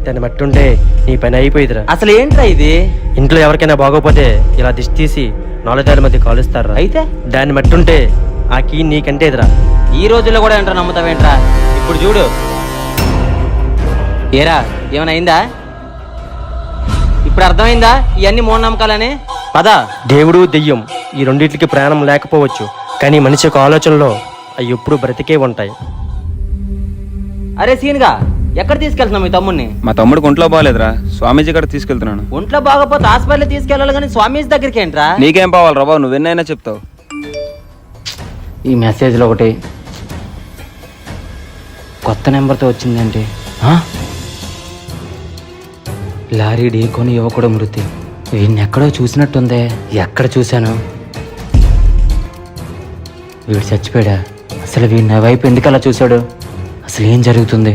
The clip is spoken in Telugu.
దాన్ని మట్టుంటే నీ పని అయిపోయిదిరా. అసలు ఏంట్రా ఇది? ఇంట్లో ఎవరికైనా బాగోపోతే ఇలా దిష్టి తీసి 4 వేల మధ్య కాలుస్తారా. అయితే దాన్ని మట్టుంటే ఆ కీ నీకంటే ఎదురా. ఈ రోజుల్లో కూడా ఏంట్రా నమ్ముతావేంట్రా? ఇప్పుడు చూడు. ఏరా ఏమైనా అయిందా? ఇప్పుడు అర్థమైందా ఇవన్నీ మూఢనమ్మకాలని? పద. దేవుడు దెయ్యం ఈ రెండింటికి ప్రాణం లేకపోవచ్చు, కానీ మనిషి యొక్క ఆలోచనలో అవి ఎప్పుడు బ్రతికే ఉంటాయి. అరే సీన్గా ఎక్కడ తీసుకెళ్తున్నావు మీ తమ్ముడిని? మా తమ్ముడికి ఒంట్లో బాగాలేదురా, స్వామీజీ గారు తీసుకెళ్తున్నాను. ఒంట్లో బాగపోతే హాస్పిటల్ తీసుకెళ్ళాలి కానీ స్వామీజీ దగ్గరికి ఏంట్రా? నీకేం పోవాలి బాబు, నువ్వెన్నైనా చెప్తావు. ఈ మెసేజ్లో ఒకటి కొత్త నెంబర్తో వచ్చిందేంటి? లారీ ఢీకొని యువకుడు మృతి. వీడిని ఎక్కడో చూసినట్టుందే. ఎక్కడ చూశాను? వీడు చచ్చిపోయాడా? అసలు వీడిని నా వైపు ఎందుకు అలా చూశాడు? అసలు ఏం జరుగుతుంది?